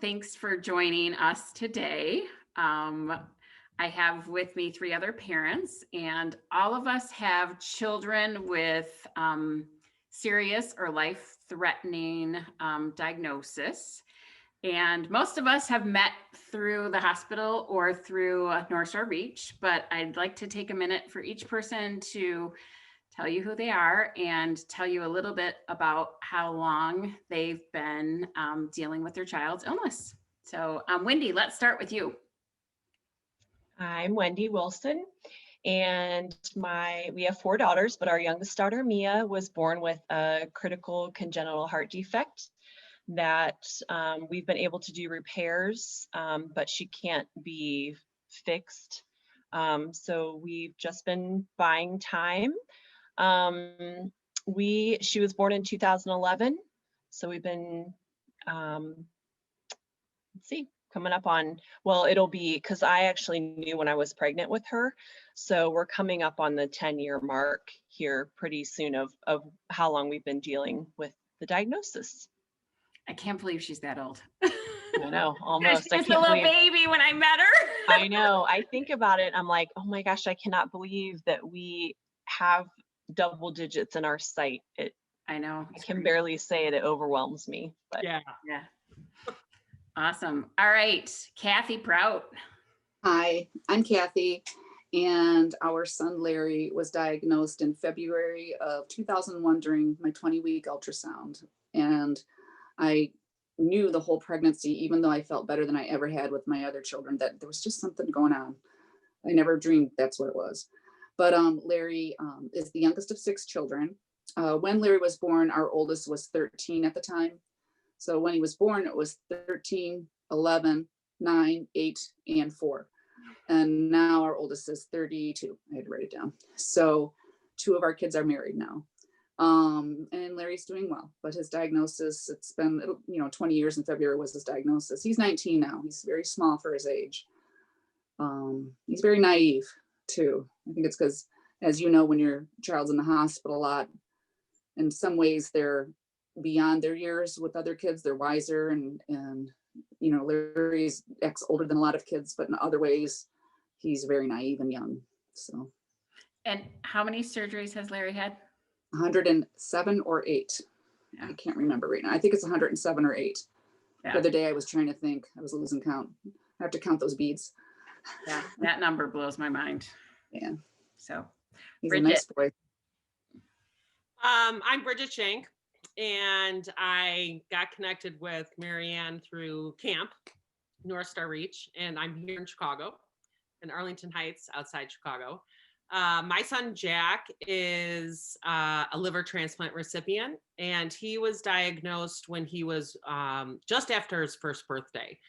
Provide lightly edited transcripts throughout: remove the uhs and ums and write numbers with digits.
Thanks for joining us today. I have with me three other parents, and all of us have children with serious or life-threatening diagnosis. And most of us have met through the hospital or through North Star Reach, but I'd like to take a minute for each person to tell you who they are and tell you a little bit about how long they've been dealing with their child's illness. So Wendy, let's start with you. I'm Wendy Wilson, and we have four daughters, but our youngest daughter, Mia, was born with a critical congenital heart defect that we've been able to do repairs, but she can't be fixed. So we've just been buying time. She was born in 2011, so we've been, let's see, coming up on, well, it'll be, because I actually knew when I was pregnant with her. So we're coming up on the 10-year mark here pretty soon of how long we've been dealing with the diagnosis. I can't believe she's that old. I know, almost. She was a little baby when I met her. I know. I think about it. I'm like, oh my gosh, I cannot believe that we have double digits in our sight. I know. I can barely say it. It overwhelms me. But yeah. Awesome. All right, Kath Prout. Hi, I'm Kathy, and our son Larry was diagnosed in February of 2001 during my 20-week ultrasound. And I knew the whole pregnancy, even though I felt better than I ever had with my other children, that there was just something going on. I never dreamed that's what it was. But Larry is the youngest of 6 children. When Larry was born, our oldest was 13 at the time. So when he was born, it was 13, 11, 9, 8, and 4. And now our oldest is 32. I had to write it down. So 2 of our kids are married now. And Larry's doing well, but his diagnosis, it's been, 20 years in February was his diagnosis. He's 19 now. He's very small for his age. He's very naive too. I think it's because, as you know, when your child's in the hospital a lot, in some ways they're beyond their years with other kids. They're wiser and Larry's older than a lot of kids, but in other ways he's very naive and young. So. And how many surgeries has Larry had? 107 or 8. Yeah. I can't remember right now. I think it's 107 or 8. Yeah. The other day I was trying to think, I was losing count. I have to count those beads. Yeah, that number blows my mind. Yeah. So he's Bridget. a nice boy. I'm Bridget Schank, and I got connected with Marianne through camp, North Star Reach, and I'm here in Chicago, in Arlington Heights, outside Chicago. My son Jack is a liver transplant recipient, and he was diagnosed when he was just after his first birthday.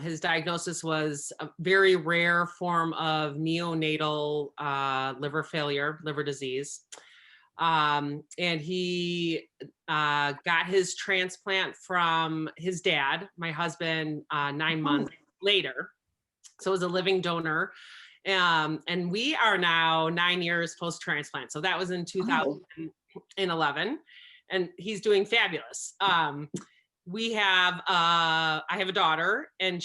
His diagnosis was a very rare form of neonatal liver failure, liver disease. And he got his transplant from his dad, my husband, 9 months later. So it was a living donor. And we are now 9 years post-transplant. So that was in 2011, and he's doing fabulous. I have a daughter, and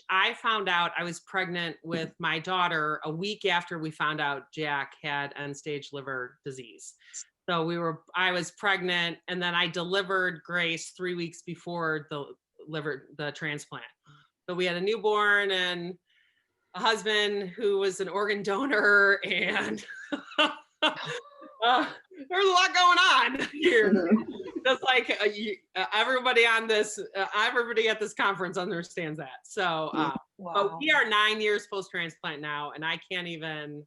I found out I was pregnant with my daughter a week after we found out Jack had end-stage liver disease. So I was pregnant, and then I delivered Grace 3 weeks before the transplant. So we had a newborn and a husband who was an organ donor, and there's a lot going on here. Just like everybody at this conference understands that. So, wow. But we are 9 years post-transplant now, and I can't even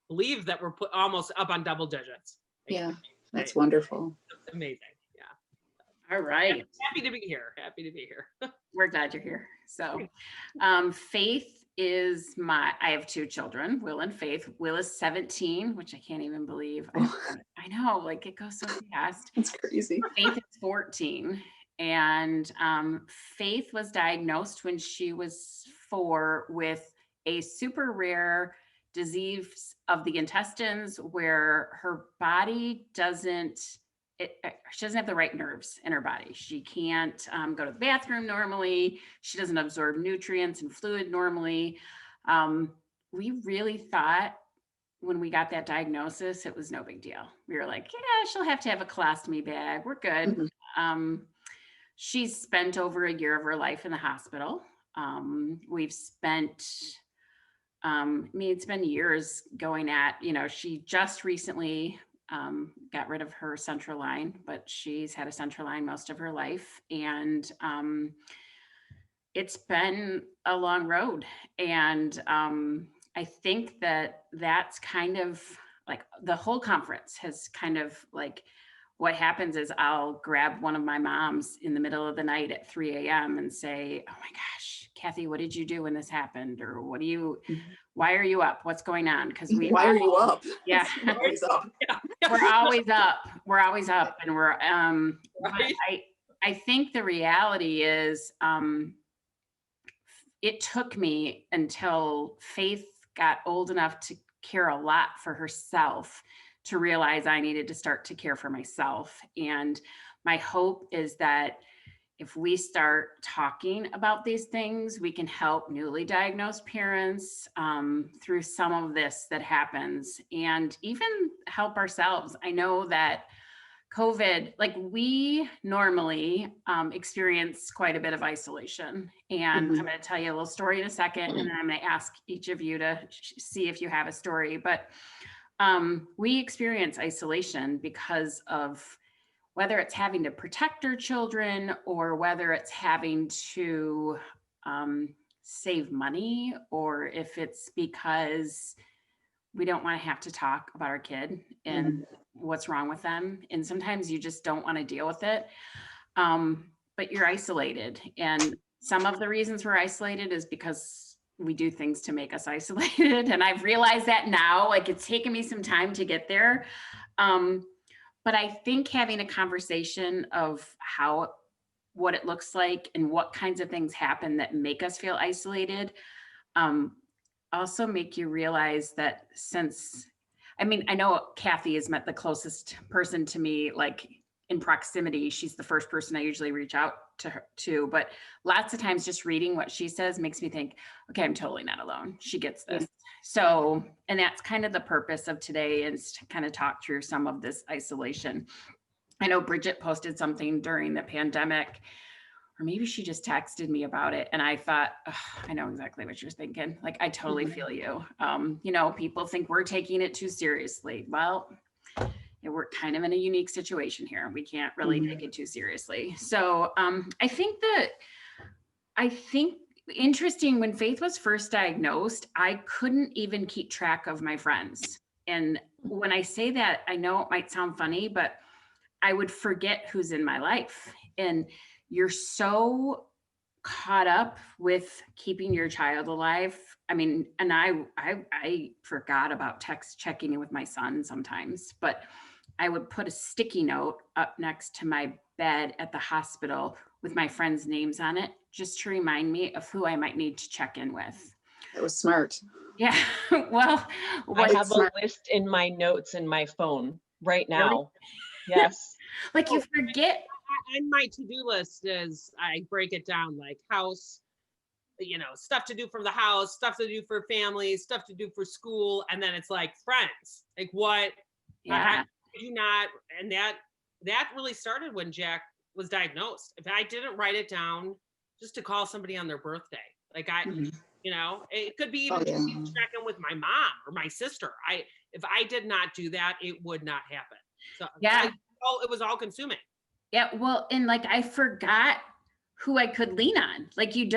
believe that we're almost up on double digits. Yeah, that's wonderful. It's amazing. Yeah. All right. Happy to be here. We're glad you're here. So, Faith is I have 2 children, Will and Faith. Will is 17, which I can't even believe. I know, like it goes so fast. It's crazy. Faith is 14. And Faith was diagnosed when she was 4 with a super rare disease of the intestines where her body doesn't she doesn't have the right nerves in her body. She can't go to the bathroom normally. She doesn't absorb nutrients and fluid normally. We really thought when we got that diagnosis, it was no big deal. We were like, yeah, she'll have to have a colostomy bag. We're good. She's spent over a year of her life in the hospital. We've spent, it's been years going at, she just recently got rid of her central line, but she's had a central line most of her life. And it's been a long road. And I think that that's kind of like the whole conference has kind of like, what happens is I'll grab one of my moms in the middle of the night at 3 a.m. and say, oh my gosh, Kathy, what did you do when this happened? Or why are you up? What's going on? Because why are you up? Yeah. I'm always up. We're always up. We're always up. And we're, Right. I think the reality is, it took me until Faith got old enough to care a lot for herself to realize I needed to start to care for myself. And my hope is that if we start talking about these things, we can help newly diagnosed parents through some of this that happens, and even help ourselves. I know that COVID, like we normally experience quite a bit of isolation. And I'm going to tell you a little story in a second, and then I'm going to ask each of you to see if you have a story. But we experience isolation because of whether it's having to protect our children or whether it's having to save money, or if it's because we don't want to have to talk about our kid and what's wrong with them. And sometimes you just don't want to deal with it. But you're isolated. And some of the reasons we're isolated is because we do things to make us isolated. And I've realized that now, like it's taken me some time to get there. But I think having a conversation of what it looks like and what kinds of things happen that make us feel isolated, also make you realize that I know Kathy has met the closest person to me, like in proximity. She's the first person I usually reach out to, but lots of times just reading what she says makes me think, okay, I'm totally not alone. She gets this. So, and that's kind of the purpose of today, is to kind of talk through some of this isolation. I know Bridget posted something during the pandemic, or maybe she just texted me about it. And I thought, I know exactly what you're thinking. Like, I totally feel you. People think we're taking it too seriously. Well, we're kind of in a unique situation here. We can't really take it too seriously. So I think interesting, when Faith was first diagnosed, I couldn't even keep track of my friends. And when I say that, I know it might sound funny, but I would forget who's in my life. And you're so caught up with keeping your child alive. I mean, and I forgot about checking in with my son sometimes, but I would put a sticky note up next to my bed at the hospital with my friends' names on it, just to remind me of who I might need to check in with. That was smart. Yeah. Well, I have a list in my notes in my phone right now. Really? Yes. Like you forget. And my to-do list is, I break it down like house, stuff to do for the house, stuff to do for family, stuff to do for school. And then it's like friends, like what, Yeah. And that really started when Jack was diagnosed. If I didn't write it down just to call somebody on their birthday, like it could be even just check in with my mom or my sister. If I did not do that, it would not happen. So yeah, it was all consuming. Yeah. Well, and like, I forgot who I could lean on. Like you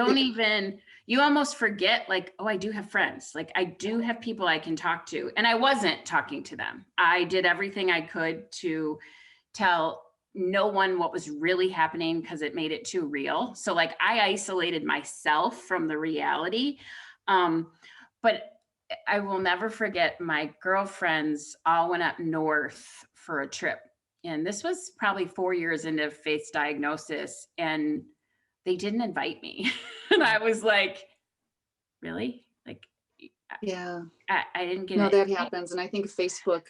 almost forget, like, oh, I do have friends. Like I do have people I can talk to. And I wasn't talking to them. I did everything I could to tell no one what was really happening, because it made it too real. So like I isolated myself from the reality. But I will never forget, my girlfriends all went up north for a trip. And this was probably 4 years into Faith's diagnosis, and they didn't invite me. And I was like, really? Like, yeah, I didn't get no, it. that happens. And I think Facebook.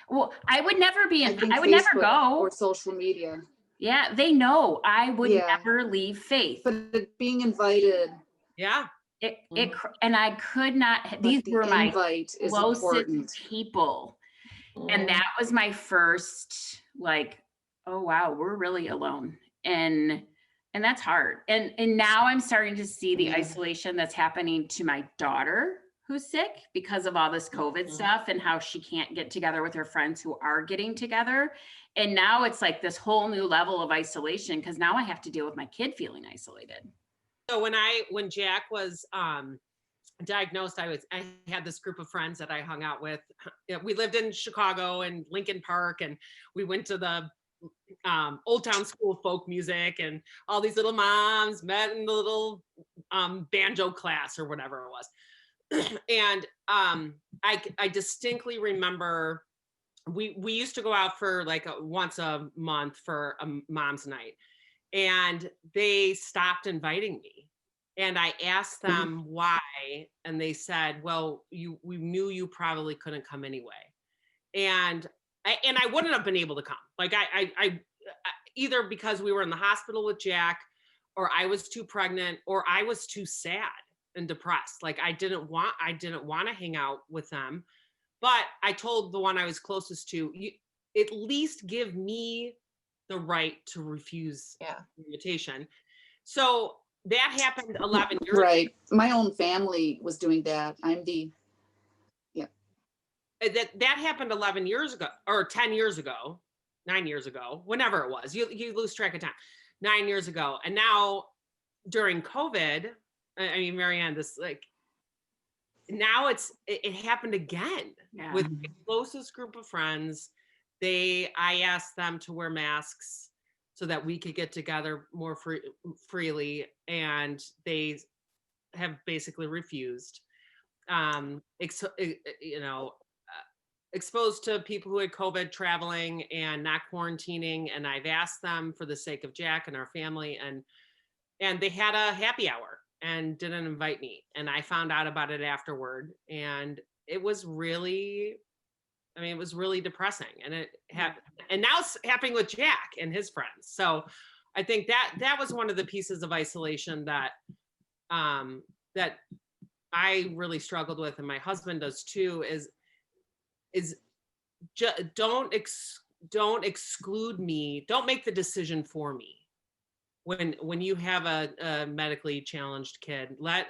Well, I would never be I in, think I would never Facebook go. or social media. Yeah, they know I would Yeah. never leave Faith. But being invited, Yeah. And I could not, these but the were my invite is closest important. people. And that was my first, like, oh wow, we're really alone. And that's hard. And now I'm starting to see the Yeah. isolation that's happening to my daughter who's sick because of all this COVID stuff and how she can't get together with her friends who are getting together. And now it's like this whole new level of isolation because now I have to deal with my kid feeling isolated. So when Jack was diagnosed, I had this group of friends that I hung out with. We lived in Chicago and Lincoln Park, and we went to the Old Town School of Folk Music, and all these little moms met in the little banjo class or whatever it was. And I distinctly remember we used to go out for like once a month for a mom's night, and they stopped inviting me. And I asked them why, and they said, well, we knew you probably couldn't come anyway. And I wouldn't have been able to come. Like I either because we were in the hospital with Jack, or I was too pregnant, or I was too sad and depressed. Like I didn't want to hang out with them. But I told the one I was closest to, you at least give me the right to refuse the invitation. So that happened 11 years Right. ago. My own family was doing that. That happened 11 years ago, or 10 years ago, 9 years ago, whenever it was. You lose track of time. 9 years ago. And now during COVID, I mean, Marianne, this like, now it happened again with my closest group of friends. I asked them to wear masks so that we could get together more freely, and they have basically refused. Exposed to people who had COVID, traveling and not quarantining, and I've asked them for the sake of Jack and our family, and they had a happy hour and didn't invite me, and I found out about it afterward, and it was really depressing. And and now it's happening with Jack and his friends. So I think that was one of the pieces of isolation that that I really struggled with, and my husband does too, is don't exclude me. Don't make the decision for me. When you have a medically challenged kid, let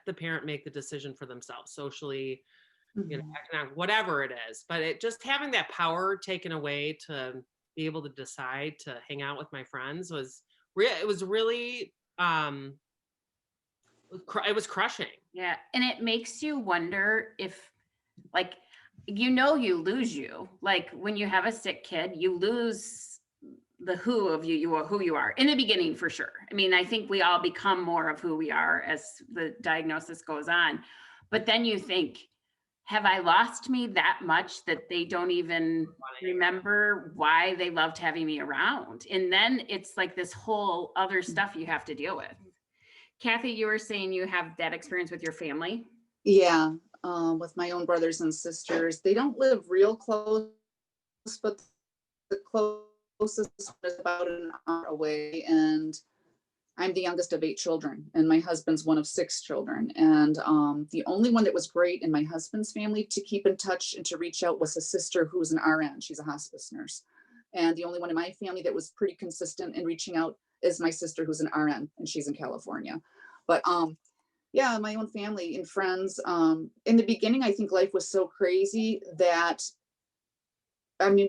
the parent make the decision for themselves, socially, economic, whatever it is. But it just having that power taken away to be able to decide to hang out with my friends was really it was crushing. Yeah. And it makes you wonder if, like, you lose you. Like when you have a sick kid, you lose the who of you are who you are in the beginning, for sure. I mean, I think we all become more of who we are as the diagnosis goes on. But then you think, have I lost me that much that they don't even remember why they loved having me around? And then it's like this whole other stuff you have to deal with. Kathy, you were saying you have that experience with your family? Yeah. With my own brothers and sisters. They don't live real close, but the closest is about an hour away. And I'm the youngest of 8 children, and my husband's one of 6 children. And the only one that was great in my husband's family to keep in touch and to reach out was a sister who's an RN. She's a hospice nurse. And the only one in my family that was pretty consistent in reaching out is my sister who's an RN, and she's in California. But yeah, my own family and friends. In the beginning, I think life was so crazy that, I mean,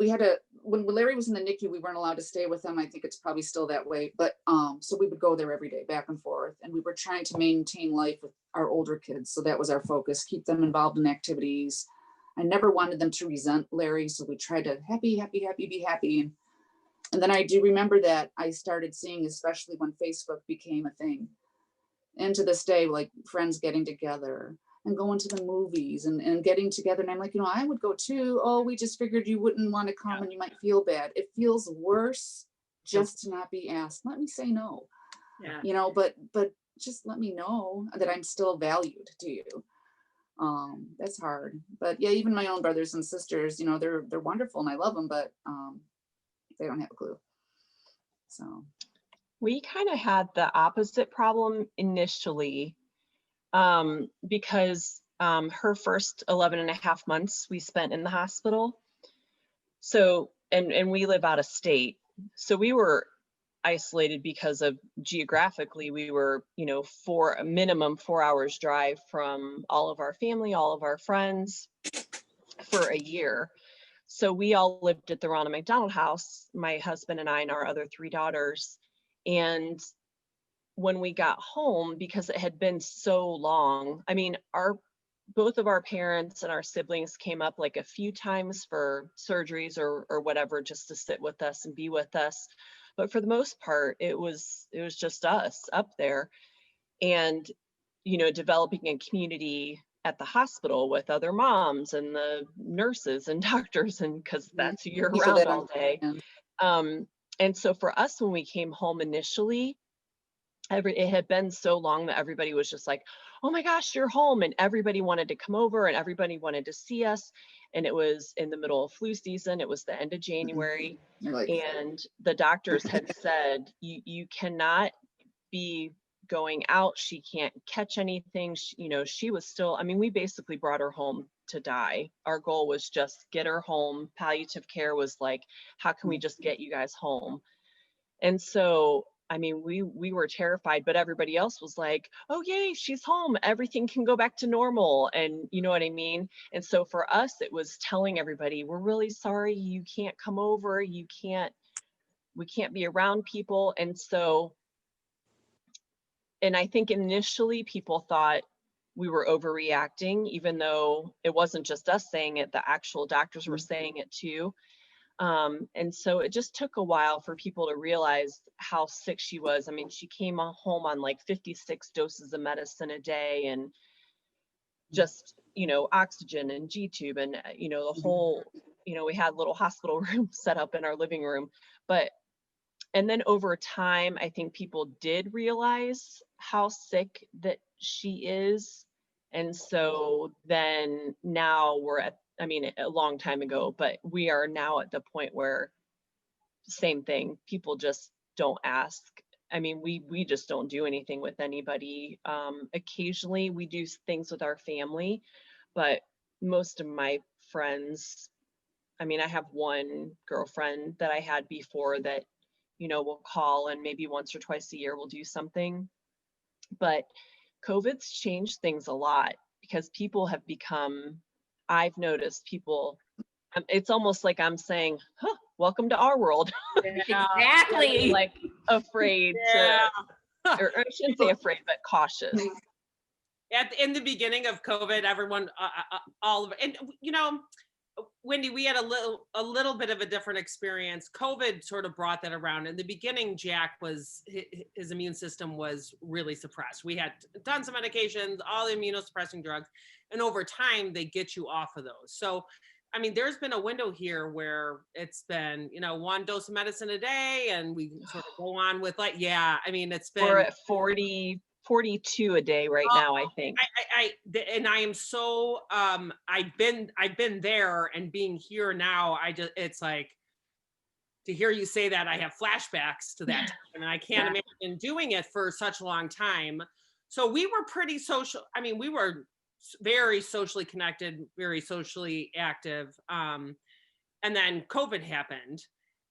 when Larry was in the NICU, we weren't allowed to stay with him. I think it's probably still that way. But so we would go there every day, back and forth. And we were trying to maintain life with our older kids. So that was our focus, keep them involved in activities. I never wanted them to resent Larry. So we tried to be happy. And then I do remember that I started seeing, especially when Facebook became a thing. And to this day, like friends getting together and going to the movies and getting together. And I'm like, I would go too. Oh, we just figured you wouldn't want to come and you might feel bad. It feels worse just to not be asked. Let me say no. Yeah. But just let me know that I'm still valued to you. That's hard. But yeah, even my own brothers and sisters, you know, they're wonderful and I love them, but they don't have a clue. So We kind of had the opposite problem initially, because her first 11 and a half months we spent in the hospital. So, and we live out of state. So we were isolated because of geographically, we were, you know, for a minimum 4 hours drive from all of our family, all of our friends for a year. So we all lived at the Ronald McDonald House, my husband and I and our other 3 daughters. And when we got home, because it had been so long, I mean, both of our parents and our siblings came up like a few times for surgeries or whatever, just to sit with us and be with us. But for the most part, it was just us up there. And, you know, developing a community at the hospital with other moms and the nurses and doctors, and because that's who you're people around that all day. And so for us, when we came home initially, it had been so long that everybody was just like, oh my gosh, you're home. And everybody wanted to come over and everybody wanted to see us. And it was in the middle of flu season. It was the end of January. like, And the doctors had said, you cannot be going out. She can't catch anything. You know, she was still, I mean, we basically brought her home to die. Our goal was just get her home. Palliative care was like, how can we just get you guys home? And so, I mean, we were terrified, but everybody else was like, oh, yay, she's home. Everything can go back to normal. And you know what I mean? And so for us, it was telling everybody, we're really sorry. You can't come over. We can't be around people. And so, and I think initially people thought we were overreacting, even though it wasn't just us saying it, the actual doctors were saying it too. And so it just took a while for people to realize how sick she was. I mean, she came home on like 56 doses of medicine a day and just, you know, oxygen and G-tube and, you know, the whole, you know, we had little hospital room set up in our living room. And then over time, I think people did realize how sick that she is. And so then now we're at, I mean, a long time ago, but we are now at the point where same thing, people just don't ask. I mean, we just don't do anything with anybody. Occasionally we do things with our family, but most of my friends, I mean, I have one girlfriend that I had before that, you know, will call and maybe once or twice a year we'll do something. But COVID's changed things a lot because people have become, I've noticed people, it's almost like I'm saying, huh, welcome to our world. Exactly. Like afraid Yeah. or I shouldn't say afraid, but cautious. In the beginning of COVID, everyone, all of it, and you know, Wendy, we had a little bit of a different experience. COVID sort of brought that around. In the beginning, Jack his immune system was really suppressed. We had tons of medications, all the immunosuppressing drugs, and over time they get you off of those. So, I mean, there's been a window here where it's been, you know, 1 dose of medicine a day, and we sort of go on with like, yeah, I mean, it's been. We're at 42 a day right now, I think. And I am so I've been there, and being here now, it's like, to hear you say that, I have flashbacks to that time, and I can't imagine doing it for such a long time. So we were pretty social. I mean, we were very socially connected, very socially active. And then COVID happened.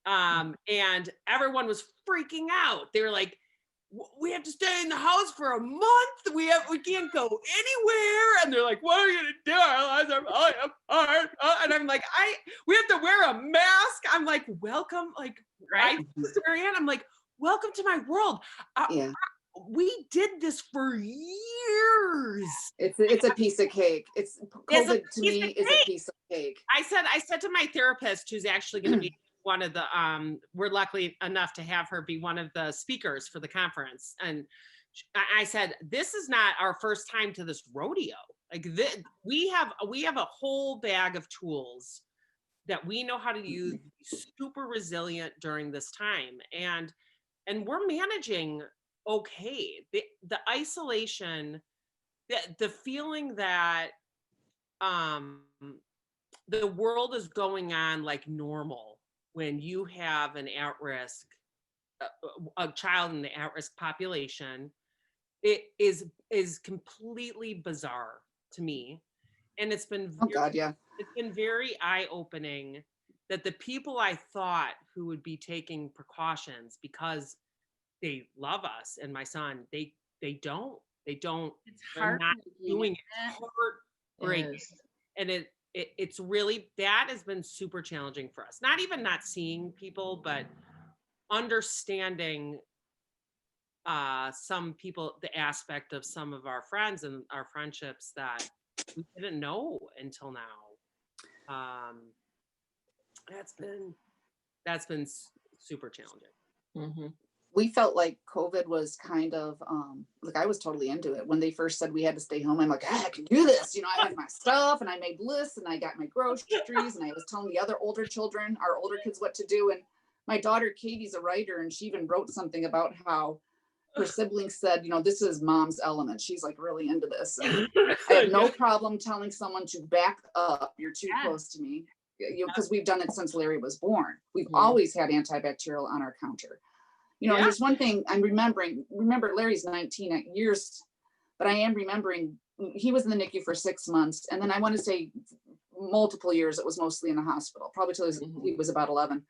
And everyone was freaking out. They were like, we have to stay in the house for a month. We can't go anywhere. And they're like, what are you gonna do? And I'm like, we have to wear a mask. I'm like, welcome, like, right, Marianne. I'm like, welcome to my world. We did this for years. It's a piece of cake. COVID to me is a piece of cake. I said to my therapist, who's actually going to be one of the, we're lucky enough to have her be one of the speakers for the conference. And I said, this is not our first time to this rodeo. Like we have a whole bag of tools that we know how to use, super resilient during this time. And we're managing okay. The isolation, the feeling that the world is going on like normal when you have an at-risk, a child in the at-risk population. It is completely bizarre to me. And it's been Oh God, yeah. it's been very eye-opening that the people I thought who would be taking precautions because they love us and my son, they don't. It's They're not doing it. heartbreaking. Heartbreaking. Yes. And it's really, that has been super challenging for us. Not even not seeing people, but understanding some people, the aspect of some of our friends and our friendships that we didn't know until now. That's been super challenging. Mm-hmm. We felt like COVID was kind of like, I was totally into it when they first said we had to stay home. I'm like, I can do this. You know, I have my stuff and I made lists and I got my groceries and I was telling the other older children, our older kids, what to do. And my daughter Katie's a writer and she even wrote something about how her siblings said, you know, this is mom's element. She's like really into this. And I have no problem telling someone to back up. You're too close to me. You know, because we've done it since Larry was born. We've always had antibacterial on our counter. You know, and there's one thing I'm remembering. Remember, Larry's 19 years, but I am remembering he was in the NICU for 6 months. And then I want to say multiple years, it was mostly in the hospital, probably till he was about 11.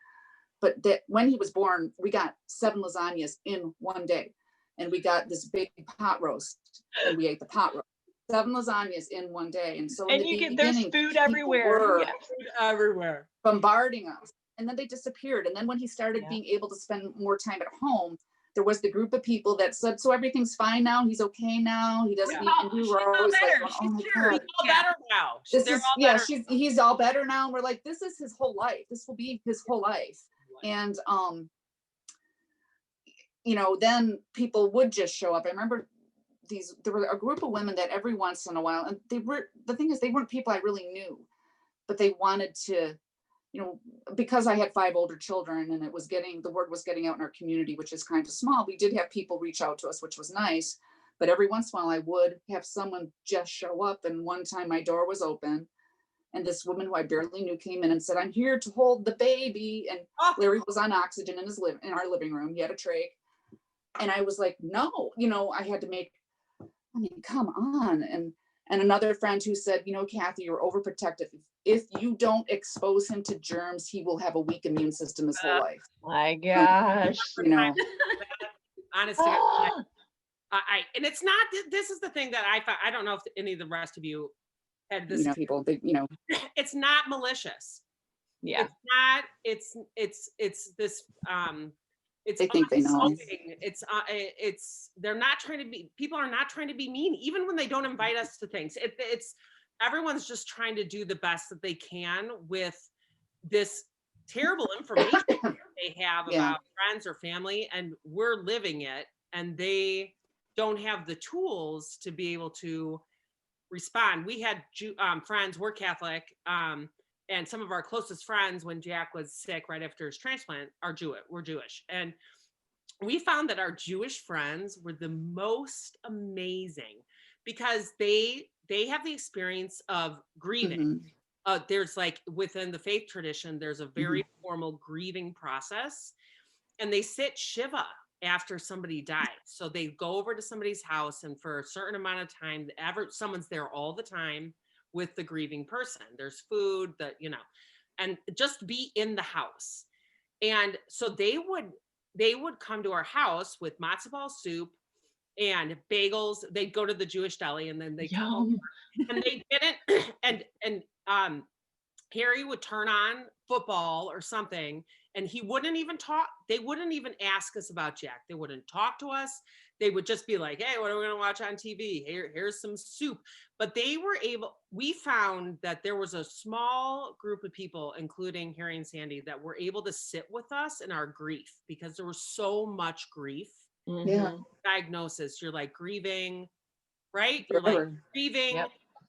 But that when he was born, we got 7 lasagnas in one day. And we got this big pot roast and we ate the pot roast. 7 lasagnas in one day. And so And you get, there's food everywhere. Yeah. Food everywhere. Bombarding us. And then they disappeared. And then when he started being able to spend more time at home, there was the group of people that said, so everything's fine now. He's okay now. He doesn't need, and we were always like, oh my God. He's all better now. This is, yeah, he's all better now. And we're like, this is his whole life. This will be his whole life. And, you know, then people would just show up. I remember there were a group of women that every once in a while, and the thing is, they weren't people I really knew, but they wanted to, you know, because I had 5 older children and the word was getting out in our community, which is kind of small. We did have people reach out to us, which was nice, but every once in a while I would have someone just show up. And one time my door was open and this woman who I barely knew came in and said, I'm here to hold the baby. And Larry was on oxygen in our living room. He had a trach. And I was like, no, you know, I had to come on. And another friend who said, you know, Kathy, you're overprotective. If you don't expose him to germs, he will have a weak immune system his whole life. My gosh. You know, Honestly, and it's not, this is the thing that I don't know if any of the rest of you had this. you know, people, you know, It's not malicious. Yeah. It's not, it's this, it's, they think they know. they're not trying to be, people are not trying to be mean, even when they don't invite us to things. It's everyone's just trying to do the best that they can with this terrible information they have about friends or family, and we're living it, and they don't have the tools to be able to respond. We had friends, we're Catholic, and some of our closest friends, when Jack was sick right after his transplant, we're Jewish. And we found that our Jewish friends were the most amazing because they have the experience of grieving. There's like, within the faith tradition, there's a very formal grieving process, and they sit Shiva after somebody dies. So they go over to somebody's house, and for a certain amount of time, someone's there all the time with the grieving person. There's food, and just be in the house. And so they would come to our house with matzo ball soup and bagels. They'd go to the Jewish deli, and then they come over, and they didn't, and Harry would turn on football or something, and he wouldn't even talk. They wouldn't even ask us about Jack. They wouldn't talk to us. They would just be like, hey, what are we going to watch on TV? Here's some soup. But we found that there was a small group of people, including Harry and Sandy, that were able to sit with us in our grief, because there was so much grief. Diagnosis, you're like grieving, right? You're like grieving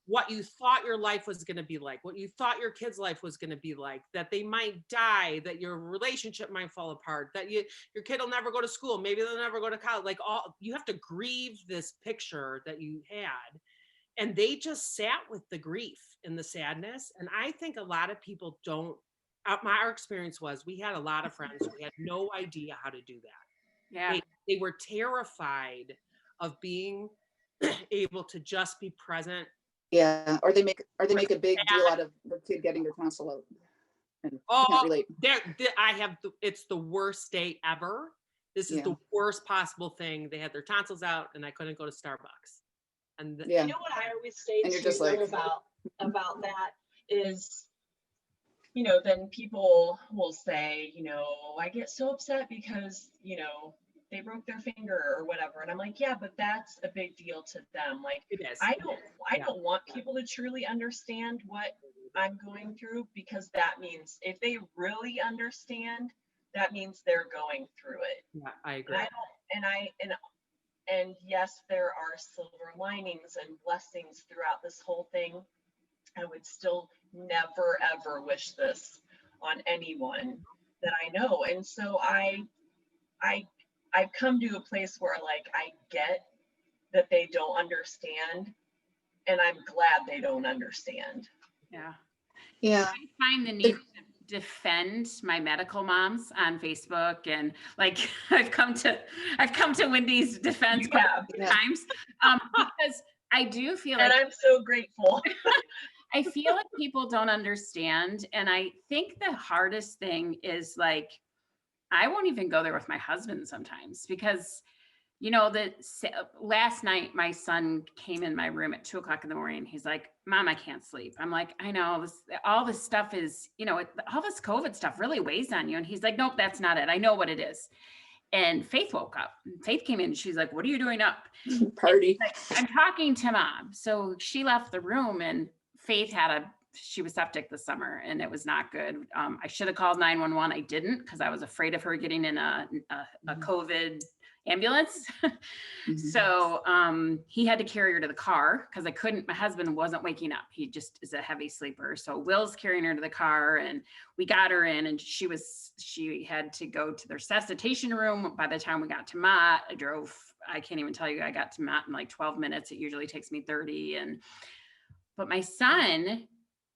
what you thought your life was going to be like, what you thought your kid's life was going to be like, that they might die, that your relationship might fall apart, that your kid will never go to school, maybe they'll never go to college. Like, you have to grieve this picture that you had. and they just sat with the grief and the sadness. And I think a lot of people don't, our experience was we had a lot of friends who had no idea how to do that. Yeah. They were terrified of being able to just be present. Yeah, or they make a big deal out of the kid getting their tonsil out. And I can't relate. It's the worst day ever. This is the worst possible thing. They had their tonsils out and I couldn't go to Starbucks. And Yeah. You know what I always say And you're too just like, about that is, you know, then people will say, you know, I get so upset because, you know, they broke their finger or whatever. And I'm like, yeah, but that's a big deal to them. Like, it is. I don't want people to truly understand what I'm going through, because that means if they really understand, that means they're going through it. Yeah, I agree. And yes, there are silver linings and blessings throughout this whole thing. I would still never ever wish this on anyone that I know. And so I've come to a place where, like, I get that they don't understand, and I'm glad they don't understand. Yeah. yeah, I find the need to defend my medical moms on Facebook, and like I've come to Wendy's defense quite a few times, because I do feel like, and I'm so grateful. I feel like people don't understand, and I think the hardest thing is, like, I won't even go there with my husband sometimes, because you know, last night my son came in my room at 2:00 in the morning. He's like, Mom, I can't sleep. I'm like, I know all this stuff is, you know, all this COVID stuff really weighs on you. And he's like, nope, that's not it. I know what it is. And Faith woke up. Faith came in and she's like, what are you doing up? party. Like, I'm talking to Mom. So she left the room, and Faith she was septic this summer, and it was not good. I should have called 911. I didn't, because I was afraid of her getting in a COVID ambulance. So he had to carry her to the car, because my husband wasn't waking up. He just is a heavy sleeper. So Will's carrying her to the car, and we got her in, and she had to go to the resuscitation room. By the time we got to Mott, I can't even tell you, I got to Mott in like 12 minutes. It usually takes me 30. But my son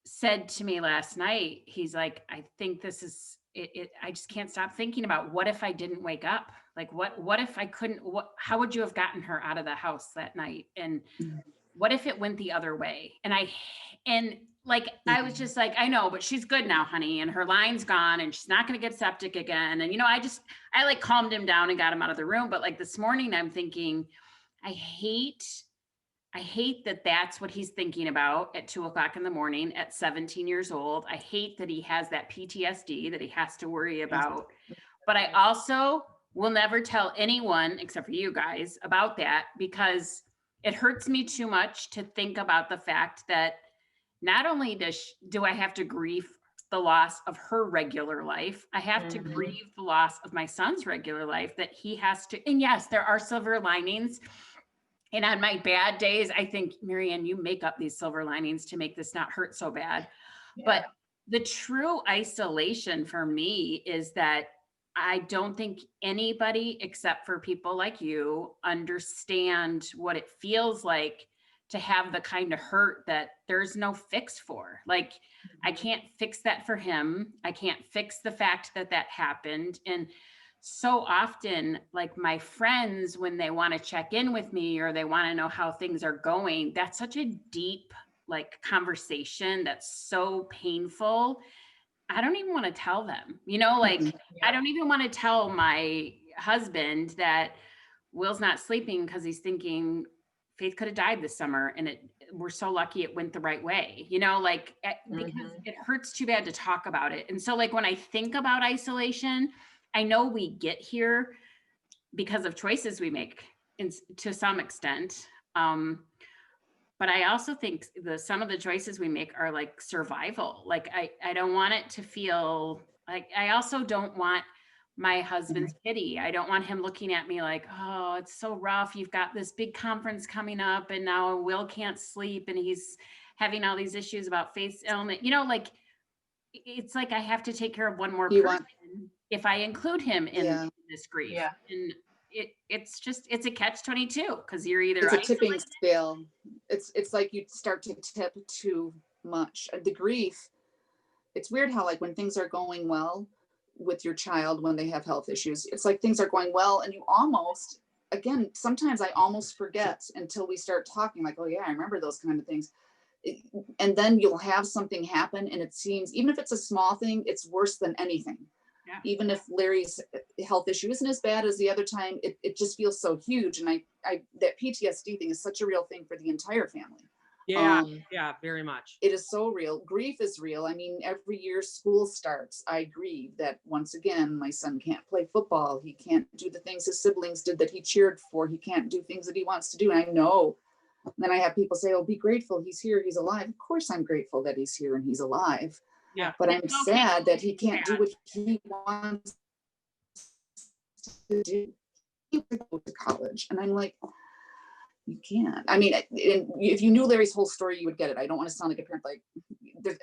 said to me last night, he's like, I think this is it. I just can't stop thinking about, what if I didn't wake up? Like, what if I couldn't, how would you have gotten her out of the house that night? And what if it went the other way? And I was just like, I know, but she's good now, honey. And her line's gone, and she's not going to get septic again. And, you know, I like calmed him down and got him out of the room. But like this morning, I'm thinking, I hate that that's what he's thinking about at 2:00 in the morning at 17 years old. I hate that he has that PTSD that he has to worry about. But I also will never tell anyone except for you guys about that, because it hurts me too much to think about the fact that not only do I have to grieve the loss of her regular life, I have to grieve the loss of my son's regular life, that he has to. And yes, there are silver linings. And on my bad days, I think, Marianne, you make up these silver linings to make this not hurt so bad. Yeah. But the true isolation for me is that I don't think anybody except for people like you understand what it feels like to have the kind of hurt that there's no fix for. Like, I can't fix that for him. I can't fix the fact that happened. And so often, like, my friends, when they want to check in with me or they want to know how things are going, that's such a deep, like, conversation that's so painful. I don't even want to tell them, you know, like, I don't even want to tell my husband that Will's not sleeping because he's thinking Faith could have died this summer, and we're so lucky it went the right way, you know, like, because it hurts too bad to talk about it. And so, like, when I think about isolation, I know we get here because of choices we make to some extent. But I also think some of the choices we make are like survival. Like, I don't want it to feel like, I also don't want my husband's pity. I don't want him looking at me like, oh, it's so rough. You've got this big conference coming up, and now Will can't sleep, and he's having all these issues about Faith's illness. You know, like, it's like I have to take care of one more person if I include him in this grief. Yeah. And it's a catch-22, because you're either it's a tipping scale. It's like you start to tip too much. The grief, it's weird how like when things are going well with your child, when they have health issues, it's like things are going well and you almost, again, sometimes I almost forget until we start talking like, oh yeah, I remember those kind of things. And then you'll have something happen and it seems, even if it's a small thing, it's worse than anything. Yeah. Even if Larry's health issue isn't as bad as the other time, it just feels so huge. And I that PTSD thing is such a real thing for the entire family. Yeah, yeah, very much. It is so real. Grief is real. I mean, every year school starts, I grieve that once again, my son can't play football. He can't do the things his siblings did that he cheered for. He can't do things that he wants to do. And I know. Then I have people say, oh, be grateful. He's here. He's alive. Of course, I'm grateful that he's here and he's alive. Yeah. But I'm sad that he can't do what he wants to do. He would go to college. And I'm like, you can't. I mean, if you knew Larry's whole story, you would get it. I don't want to sound like a parent, like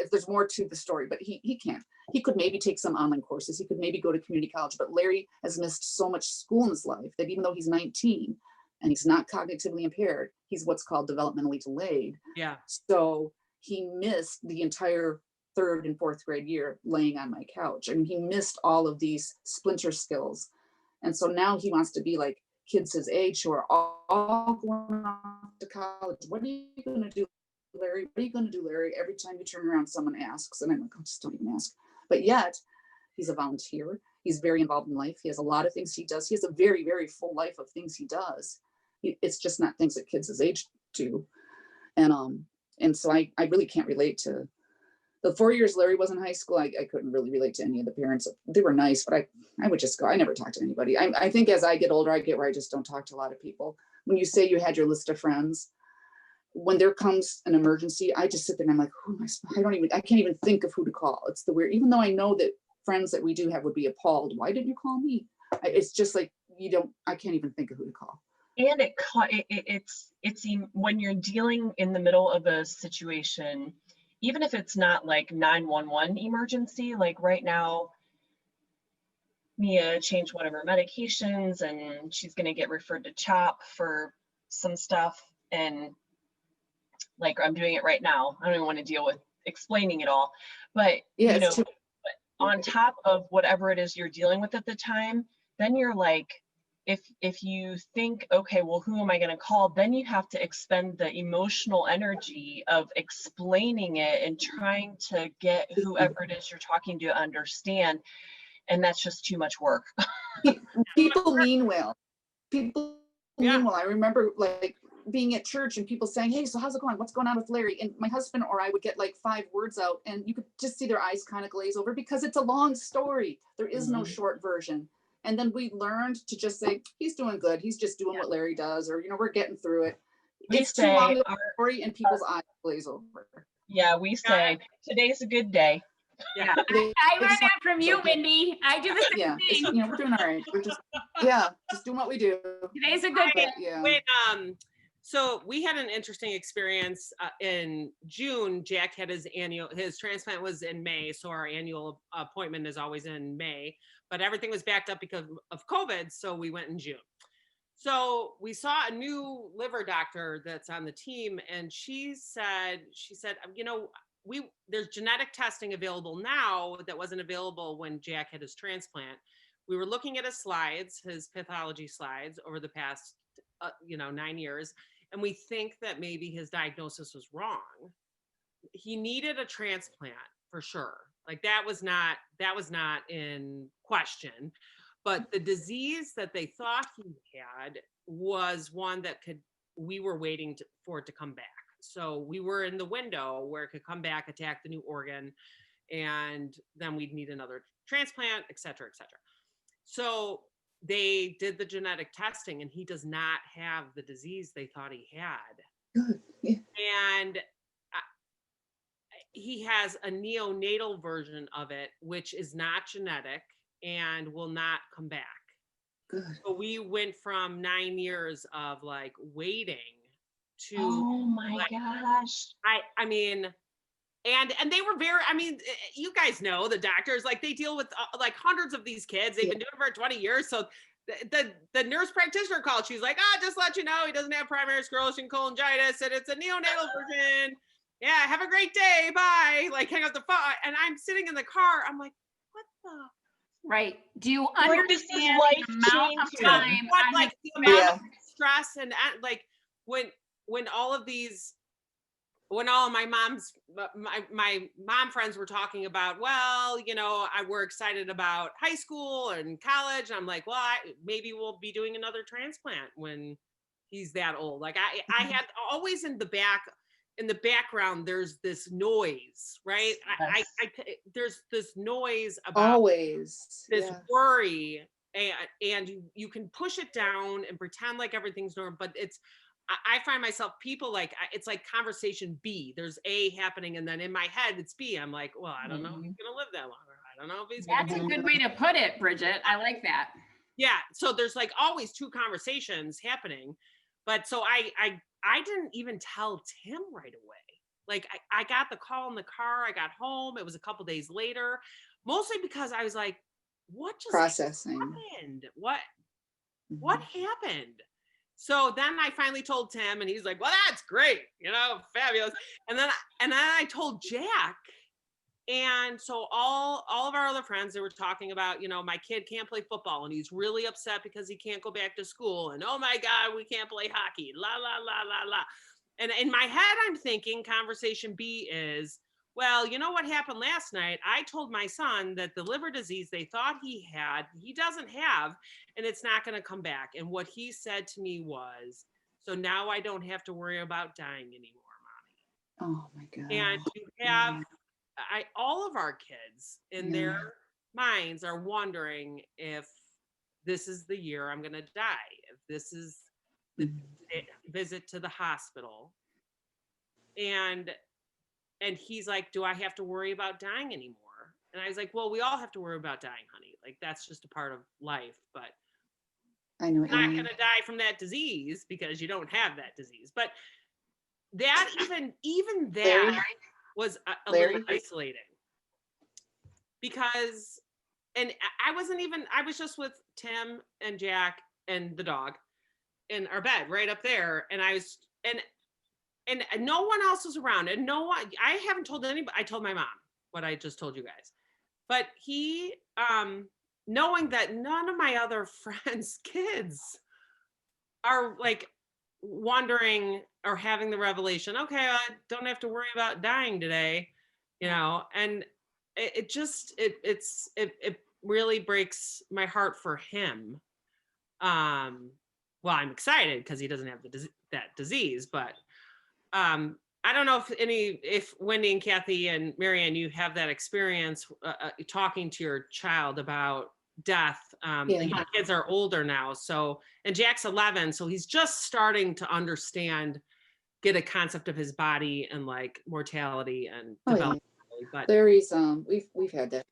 there's more to the story, but he can't. He could maybe take some online courses. He could maybe go to community college, but Larry has missed so much school in his life that even though he's 19 and he's not cognitively impaired, he's what's called developmentally delayed. Yeah. So he missed the entire 3rd and 4th grade year laying on my couch. I mean, he missed all of these splinter skills. And so now he wants to be like kids his age who are all going off to college. What are you going to do, Larry? What are you going to do, Larry? Every time you turn around, someone asks. And I'm like, oh, just don't even ask. But yet, he's a volunteer. He's very involved in life. He has a lot of things he does. He has a very, very full life of things he does. It's just not things that kids his age do. And so I really can't relate to the 4 years Larry was in high school. I couldn't really relate to any of the parents. They were nice, but I would just go. I never talked to anybody. I think as I get older, I get where I just don't talk to a lot of people. When you say you had your list of friends, when there comes an emergency, I just sit there and I'm like, who am I can't even think of who to call. It's the weird, even though I know that friends that we do have would be appalled. Why didn't you call me? It's just like, I can't even think of who to call. And it's when you're dealing in the middle of a situation, even if it's not like 911 emergency, like right now, Mia changed one of her medications and she's going to get referred to CHOP for some stuff. And like, I'm doing it right now. I don't even want to deal with explaining it all, but yeah, on top of whatever it is you're dealing with at the time, then you're like, if you think, okay, well, who am I going to call? Then you have to expend the emotional energy of explaining it and trying to get whoever it is you're talking to understand. And that's just too much work. People mean well. People mean well. I remember like being at church and people saying, hey, so how's it going? What's going on with Larry? And my husband or I would get like 5 words out and you could just see their eyes kind of glaze over because it's a long story. There is no short version. And then we learned to just say, he's doing good. He's just doing what Larry does, or, we're getting through it. It's too long of a story and people's eyes glaze over. Yeah, we say, today's a good day. Yeah, I learned that from you, Wendy. I do the same thing. We're doing all right. We're just doing what we do. Today's a good day. Yeah. So we had an interesting experience in June. Jack had his transplant was in May. So our annual appointment is always in May, but everything was backed up because of COVID. So we went in June. So we saw a new liver doctor that's on the team. And she said, there's genetic testing available now that wasn't available when Jack had his transplant. We were looking at his slides, his pathology slides over the past, 9 years. And we think that maybe his diagnosis was wrong. He needed a transplant for sure. Like that was not in question, but the disease that they thought he had was one that we were waiting for it to come back. So we were in the window where it could come back, attack the new organ, and then we'd need another transplant, et cetera, et cetera. So they did the genetic testing and he does not have the disease they thought he had. Good. Yeah. And he has a neonatal version of it, which is not genetic and will not come back. Good. So we went from 9 years of like waiting to, oh my gosh. I mean, and they were very, you guys know the doctors, like they deal with like hundreds of these kids. They've been doing it for 20 years. So the nurse practitioner called. She's like, just let you know, he doesn't have primary sclerosing cholangitis and it's a neonatal version. Yeah, have a great day. Bye. Like, hang up the phone. And I'm sitting in the car. I'm like, what the? Right. Do you Like, this is understand the amount of life-changing. time What, on like his the amount Yeah. of stress and like when all of these, when all of my mom friends were talking about, well, we're excited about high school and college. I'm like, well, maybe we'll be doing another transplant when he's that old. Like I had always in the background, there's this noise, right? Yes. There's this noise about Always. this Yeah. worry, and you can push it down and pretend like everything's normal, but I find myself, people like, it's like conversation B. There's A happening, and then in my head it's B. I'm like, well, I don't know if he's gonna live that long, or I don't know if he's That's gonna a good way to put it, Bridget. I like that. yeah. So there's like always two conversations happening, but so I didn't even tell Tim right away. Like I got the call in the car, I got home, it was a couple days later, mostly because I was like, what just Processing. happened? What happened? So then I finally told Tim, and he's like, well, that's great, fabulous. And then I told Jack. And so all of our other friends, they were talking about, my kid can't play football and he's really upset because he can't go back to school. And oh my God, we can't play hockey. La, la, la, la, la. And in my head, I'm thinking conversation B is, well, you know what happened last night? I told my son that the liver disease they thought he had, he doesn't have, and it's not going to come back. And what he said to me was, so now I don't have to worry about dying anymore, Mommy. Oh my God. And you have all of our kids in their minds are wondering if this is the year I'm going to die, if this is the visit to the hospital. And he's like, do I have to worry about dying anymore? And I was like, well, we all have to worry about dying, honey. Like, that's just a part of life, but I know what you're you not mean. going to die from that disease because you don't have that disease. But that even that Larry? was a Larry? little isolating, because, and I was just with Tim and Jack and the dog in our bed right up there. And and no one else was around, and I haven't told anybody. I told my mom what I just told you guys, but he, knowing that none of my other friends' kids are like wondering or having the revelation, okay, I don't have to worry about dying today, and it really breaks my heart for him. Well, I'm excited because he doesn't have that disease, but I don't know if Wendy and Kathy and Marianne, you have that experience talking to your child about death. Your kids are older now, and Jack's 11, so he's just starting to get a concept of his body and like mortality and development. But Larry's we've had that.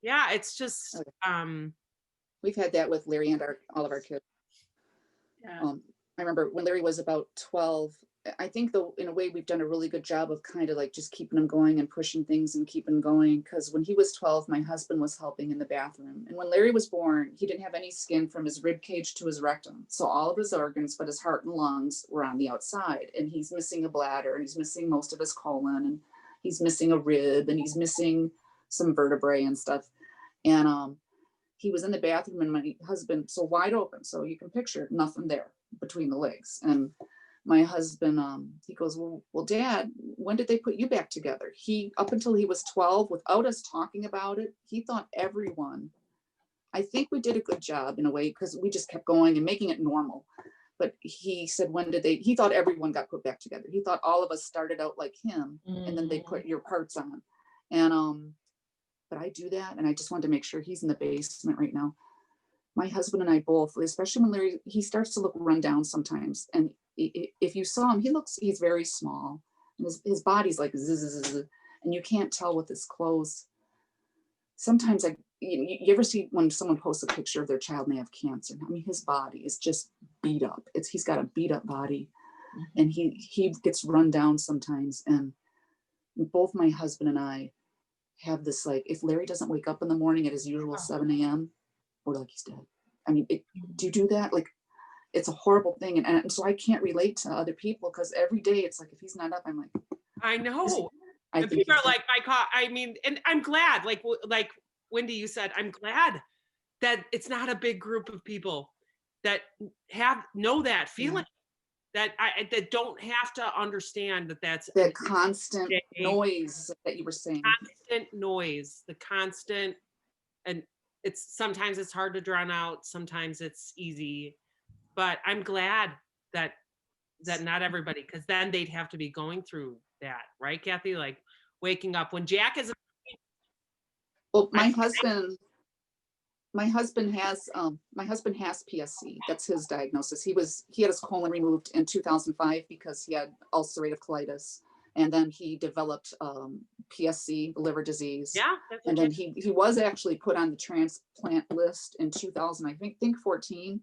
Yeah, it's just we've had that with Larry and all of our kids. Yeah. I remember when Larry was about 12, I think though, in a way, we've done a really good job of kind of like just keeping him going and pushing things and keeping going. Because when he was 12, my husband was helping in the bathroom. And when Larry was born, he didn't have any skin from his rib cage to his rectum. So all of his organs, but his heart and lungs were on the outside. And he's missing a bladder, and he's missing most of his colon, and he's missing a rib, and he's missing some vertebrae and stuff. And he was in the bathroom, and my husband, so wide open. So you can picture nothing there between the legs. And my husband, he goes, well, Dad, when did they put you back together? Up until he was 12, without us talking about it, he thought everyone, I think we did a good job in a way, because we just kept going and making it normal. But he said, he thought everyone got put back together. He thought all of us started out like him, and then they put your parts on. And, but I do that. And I just wanted to make sure he's in the basement right now. My husband and I both, especially when Larry, he starts to look run down sometimes. And if you saw him, he's very small, and his body's like zzz, and you can't tell with his clothes. Sometimes you ever see when someone posts a picture of their child and they have cancer? I mean, his body is just beat up. He's got a beat up body, and he gets run down sometimes. And both my husband and I have this, like, if Larry doesn't wake up in the morning at his usual 7 a.m., Or like he's dead. I mean, do you do that? Like, it's a horrible thing. And so I can't relate to other people because every day it's like, if he's not up, I'm like, I know. I And think people are he's like, I mean, and I'm glad, like Wendy, you said, I'm glad that it's not a big group of people that know that feeling, that don't have to understand that that's that constant day, noise that you were saying. constant noise, the constant, and sometimes it's hard to drown out, sometimes it's easy, but I'm glad that not everybody, because then they'd have to be going through that, right, Kathy? Like waking up when Jack is. Well, my husband has PSC. That's his diagnosis. He had his colon removed in 2005 because he had ulcerative colitis, and then he developed PSC, liver disease. Yeah, and then he was actually put on the transplant list in 2000, I think 14,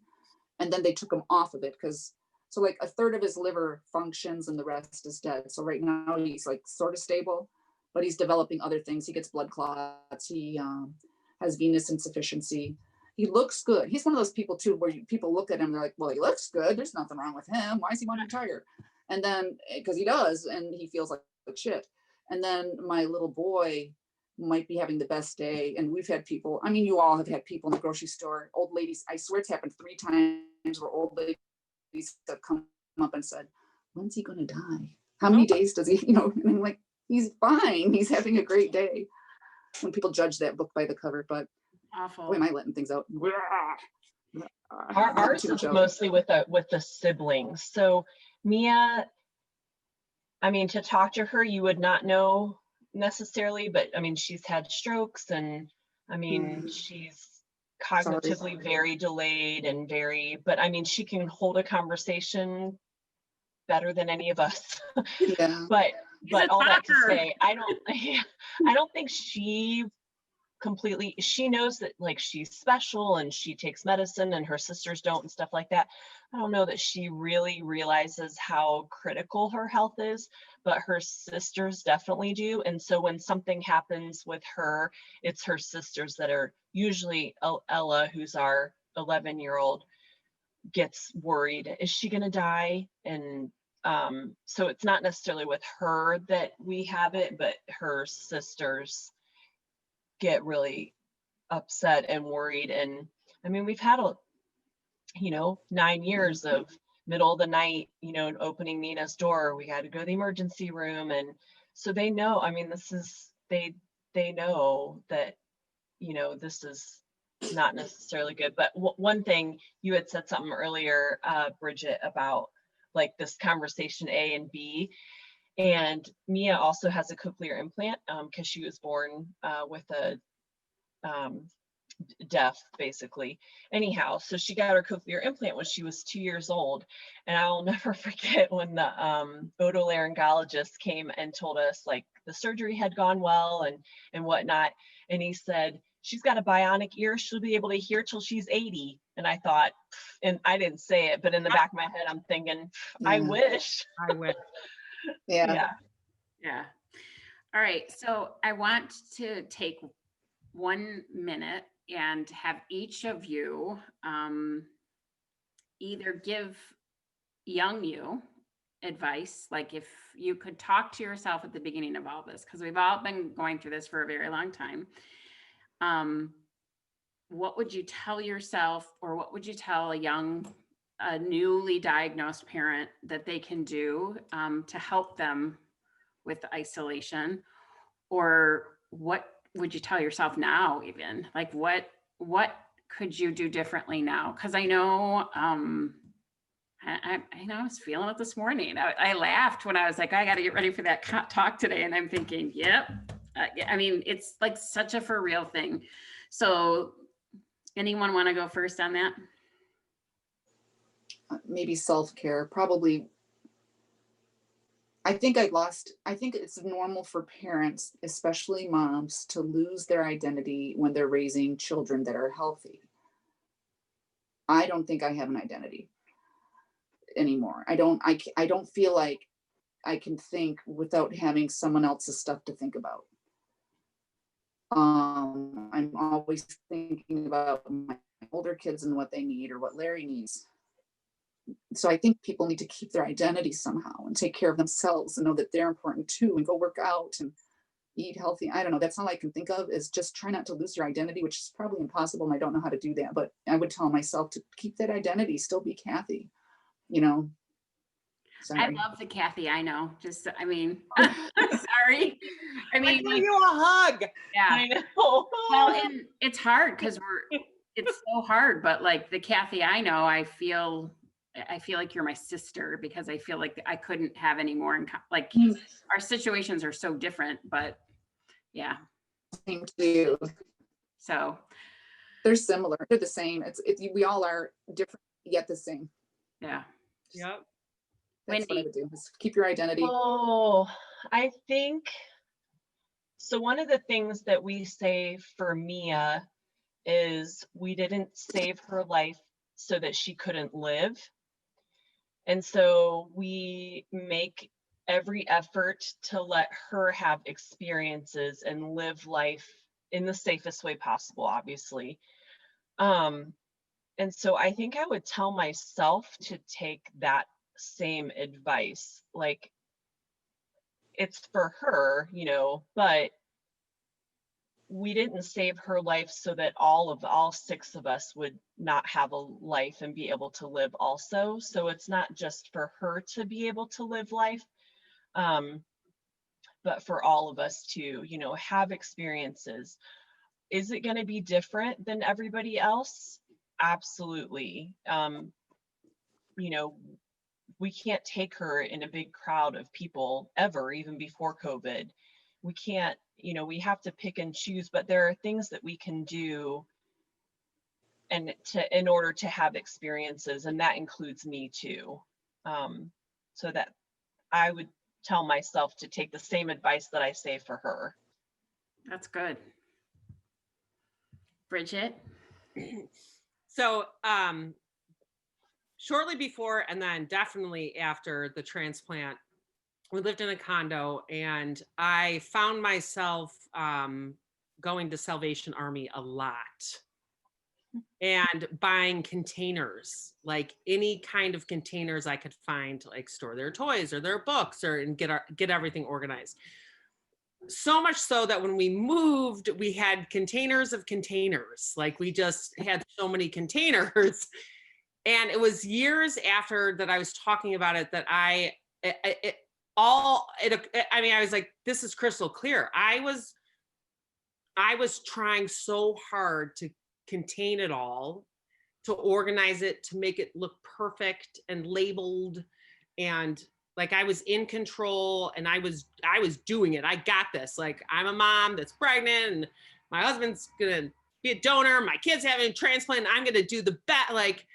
and then they took him off of it because so like a third of his liver functions and the rest is dead. So right now he's like sort of stable, but he's developing other things. He gets blood clots. He has venous insufficiency. He looks good. He's one of those people too, where people look at him, they're like, well, he looks good. There's nothing wrong with him. Why does he want to retire? And then, because he does, and he feels like shit. And then my little boy might be having the best day. And we've had people, I mean, you all have had people in the grocery store, old ladies, I swear it's happened 3 times where old ladies have come up and said, when's he going to die? How many days does he, and I'm like, he's fine. He's having a great day. When people judge that book by the cover, but Awful. boy, am I letting things out. Ours is mostly with the siblings. So Mia, I mean, to talk to her, you would not know necessarily, but I mean, she's had strokes, and I mean, she's cognitively very delayed and but I mean, she can hold a conversation better than any of us. Yeah. but all that to say, I don't think she knows that like she's special and she takes medicine and her sisters don't and stuff like that. I don't know that she really realizes how critical her health is, but her sisters definitely do. And so when something happens with her, it's her sisters that are usually Ella, who's our 11-year-old, gets worried. Is she going to die? And so it's not necessarily with her that we have it, but her sisters get really upset and worried. And I mean, we've had 9 years of middle of the night, opening Nina's door. We had to go to the emergency room. And so they know, I mean, they know that, this is not necessarily good. But one thing, you had said something earlier, Bridget, about like this conversation A and B. And Mia also has a cochlear implant because she was born with a deaf, basically. Anyhow, so she got her cochlear implant when she was 2 years old. And I'll never forget when the otolaryngologist came and told us like the surgery had gone well and whatnot. And he said, she's got a bionic ear. She'll be able to hear till she's 80. And I thought, and I didn't say it, but in the back of my head, I'm thinking, I wish. Yeah. All right. So I want to take 1 minute and have each of you either give young you advice, like if you could talk to yourself at the beginning of all this, because we've all been going through this for a very long time. What would you tell yourself, or what would you tell a newly diagnosed parent that they can do to help them with isolation? Or what would you tell yourself now, even like what could you do differently now? Because I know I was feeling it this morning. I laughed when I was like, I got to get ready for that talk today, and I'm thinking, yep. I mean, it's like such a for real thing. So anyone want to go first on that? Maybe self-care, probably. I think it's normal for parents, especially moms, to lose their identity when they're raising children that are healthy. I don't think I have an identity anymore. I don't feel like I can think without having someone else's stuff to think about. I'm always thinking about older kids and what they need or what Larry needs. So I think people need to keep their identity somehow and take care of themselves and know that they're important too, and go work out and eat healthy. I don't know. That's all I can think of, is just try not to lose your identity, which is probably impossible. And I don't know how to do that, but I would tell myself to keep that identity, still be Kathy, you know. I Sorry. love the Kathy I know. Just, I mean, sorry. I I mean, give you a hug. yeah. I know. Well, and it's hard because it's so hard, but like the Kathy I know, I feel like you're my sister, because I feel like I couldn't have any more like our situations are so different, but yeah. Same to you. So They're similar. They're the same. We all are different yet the same. yeah. Yep. That's what I Wendy. would do, is keep your identity. Oh, I think so. One of the things that we say for Mia is we didn't save her life so that she couldn't live. And so we make every effort to let her have experiences and live life in the safest way possible, obviously. And so I think I would tell myself to take that same advice. Like, it's for her, you know, but we didn't save her life so that all 6 of us would not have a life and be able to live also. So it's not just for her to be able to live life, but for all of us to, you know, have experiences. Is it going to be different than everybody else? Absolutely. You know, we can't take her in a big crowd of people ever, even before COVID. We can't, you know, we have to pick and choose, but there are things that we can do in order to have experiences, and that includes me too. So that I would tell myself to take the same advice that I say for her. That's good. Bridget. So shortly before and then definitely after the transplant, we lived in a condo, and I found myself going to Salvation Army a lot and buying containers, like any kind of containers I could find to like store their toys or their books and get everything organized. So much so that when we moved, we had containers of containers. Like, we just had so many containers. And it was years after that I was talking about it that I was like, this is crystal clear. I was trying so hard to contain it all, to organize it, to make it look perfect and labeled, and like I was in control, and I was doing it. I got this. Like, I'm a mom that's pregnant, and my husband's gonna be a donor. My kid's having a transplant. And I'm gonna do the best. Like,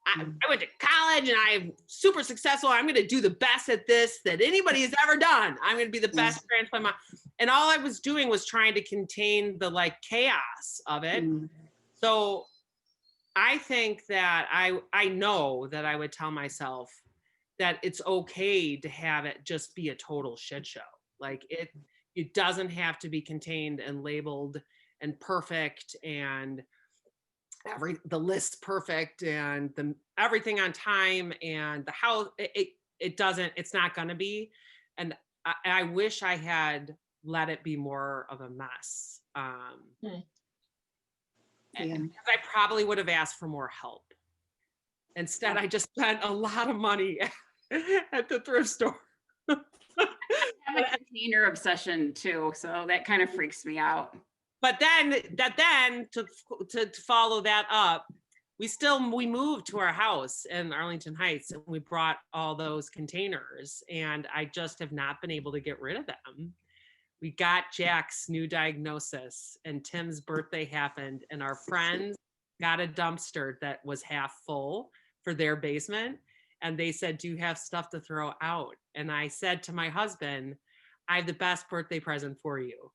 I went to college and I'm super successful. I'm gonna do the best at this that anybody has ever done. I'm gonna be the best transplant mom. And all I was doing was trying to contain the like chaos of it. So I think that I know that I would tell myself that it's okay to have it just be a total shit show. Like, it doesn't have to be contained and labeled and perfect and the list perfect and everything on time and the house. It's not gonna be. And I wish I had let it be more of a mess. Because I probably would have asked for more help. Instead, I just spent a lot of money at the thrift store. I have a container obsession too, so that kind of freaks me out. But then to follow that up, we moved to our house in Arlington Heights, and we brought all those containers, and I just have not been able to get rid of them. We got Jack's new diagnosis, and Tim's birthday happened, and our friends got a dumpster that was half full for their basement. And they said, do you have stuff to throw out? And I said to my husband, I have the best birthday present for you.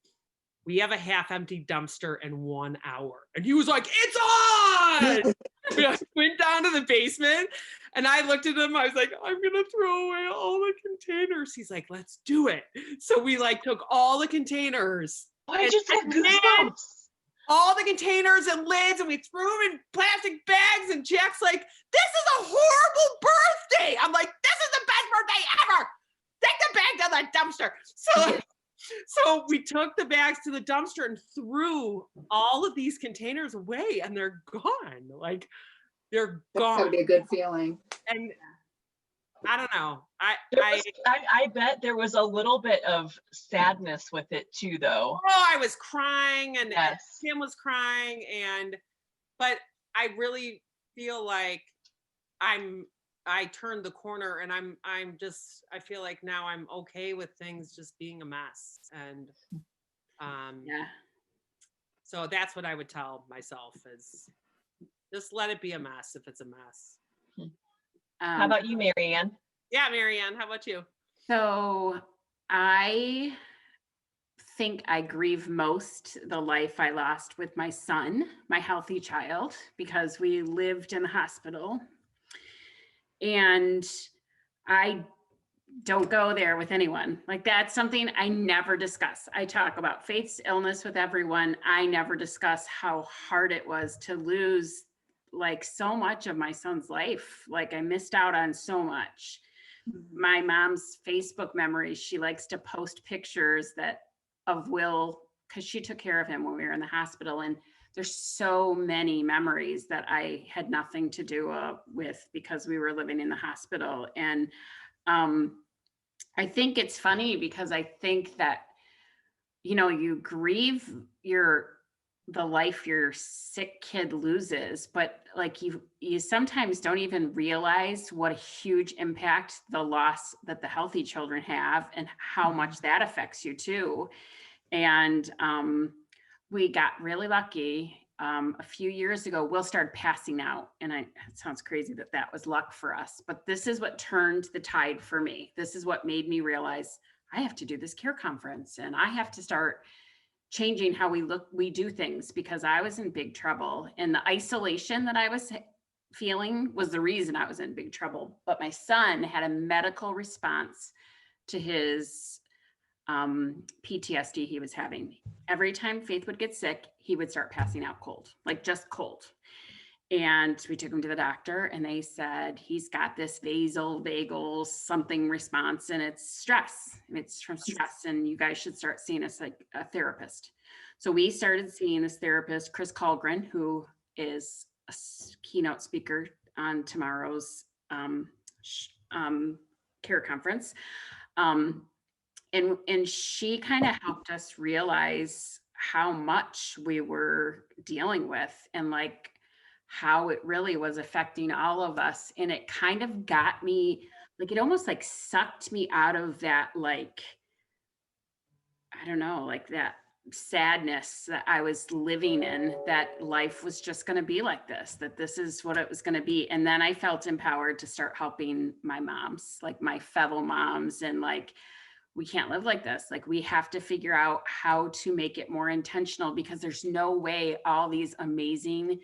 We have a half empty dumpster in 1 hour. And he was like, it's on! We went down to the basement, and I looked at him. I was like, I'm gonna throw away all the containers. He's like, let's do it. So we like took all the containers. Oh, I just got goosebumps. all the containers and lids, and we threw them in plastic bags, and Jack's like, this is a horrible birthday. I'm like, this is the best birthday ever. Take the bag to the dumpster. So we took the bags to the dumpster and threw all of these containers away, and they're gone. Like, they're That's gone. gotta be a good feeling. And I don't know. I bet there was a little bit of sadness with it too, though. I was crying, and Yes. Kim was crying, but I really feel like I turned the corner, and I feel like now I'm okay with things just being a mess. And Yeah. so that's what I would tell myself, is just let it be a mess if it's a mess. How about you, Marianne? Yeah, Marianne, how about you? So I think I grieve most the life I lost with my son, my healthy child, because we lived in the hospital. And I don't go there with anyone. Like, that's something I never discuss. I talk about Faith's illness with everyone. I never discuss how hard it was to lose like so much of my son's life. Like, I missed out on so much. My mom's Facebook memories, she likes to post pictures of Will, because she took care of him when we were in the hospital. And there's so many memories that I had nothing to do with, because we were living in the hospital. And I think it's funny, because I think that, you grieve the life your sick kid loses, but like you sometimes don't even realize what a huge impact the loss that the healthy children have, and how much that affects you too. And we got really lucky. A few years ago, Will started passing out, and it sounds crazy that was luck for us, but this is what turned the tide for me. This is what made me realize I have to do this care conference, and I have to start changing how we do things, because I was in big trouble, and the isolation that I was feeling was the reason I was in big trouble. But my son had a medical response to his PTSD he was having. Every time Faith would get sick, he would start passing out cold, like just cold. And we took him to the doctor, and they said he's got this vagal something response, and it's stress. It's from stress, and you guys should start seeing a therapist. So we started seeing this therapist, Chris Colgren, who is a keynote speaker on tomorrow's care conference. And she kind of helped us realize how much we were dealing with, and like how it really was affecting all of us. And it kind of got me, like, it almost like sucked me out of that, like, I don't know, like that sadness that I was living in, that life was just going to be like this, that this is what it was going to be. And then I felt empowered to start helping my moms, like my fellow moms, and like, we can't live like this. Like, we have to figure out how to make it more intentional, because there's no way all these amazing,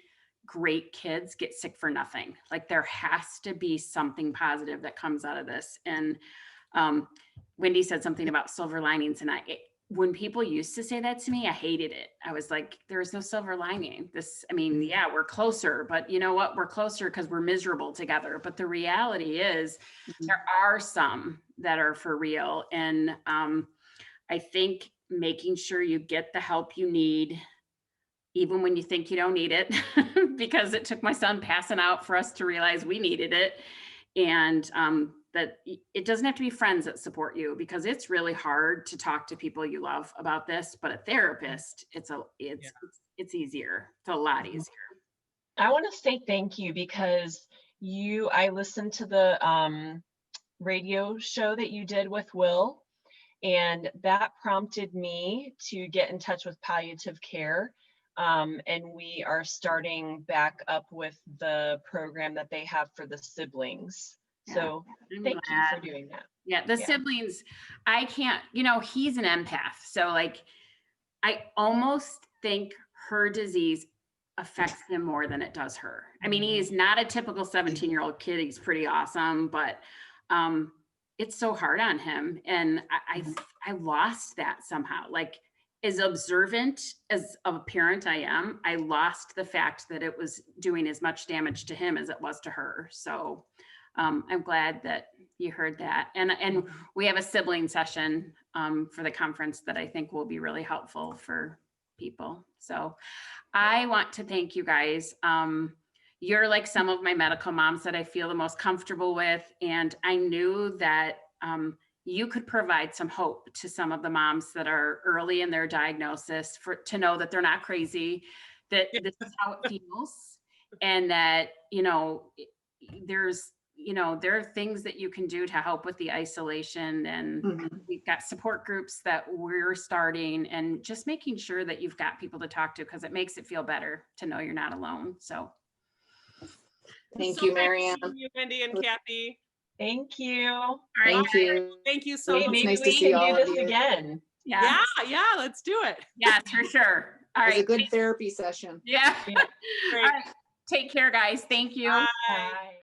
great kids get sick for nothing. Like, there has to be something positive that comes out of this. And Wendy said something about silver linings. And when people used to say that to me, I hated it. I was like, there's no silver lining. Yeah, we're closer, but you know what? We're closer because we're miserable together. But the reality is there are some that are for real. And I think making sure you get the help you need, even when you think you don't need it, because it took my son passing out for us to realize we needed it. And that it doesn't have to be friends that support you, because it's really hard to talk to people you love about this, but a therapist, it's easier. It's a lot easier. I want to say thank you, because I listened to the radio show that you did with Will, and that prompted me to get in touch with palliative care. And we are starting back up with the program that they have for the siblings. So thank you for doing that. Yeah, the siblings, I can't, he's an empath. So like, I almost think her disease affects him more than it does her. I mean, he's not a typical 17-year-old kid. He's pretty awesome, but it's so hard on him. And I lost that somehow. Like, as observant as of a parent I am, I lost the fact that it was doing as much damage to him as it was to her. So I'm glad that you heard that. And we have a sibling session for the conference that I think will be really helpful for people. So I want to thank you guys. You're like some of my medical moms that I feel the most comfortable with. And I knew that you could provide some hope to some of the moms that are early in their diagnosis to know that they're not crazy, that this is how it feels. And that, there are things that you can do to help with the isolation, and we've got support groups that we're starting, and just making sure that you've got people to talk to, because it makes it feel better to know you're not alone. So Thank you, Marianne. Thank you, Wendy and Kathy. Thank you. all right, Thank you. Thank you so Hey, much. maybe nice to we see can all do of this you. again. yeah, Yeah, let's do it. yes, for sure. All It was right, a good therapy session. yeah. Yeah. All right. Take care, guys. Thank you. Bye. Bye.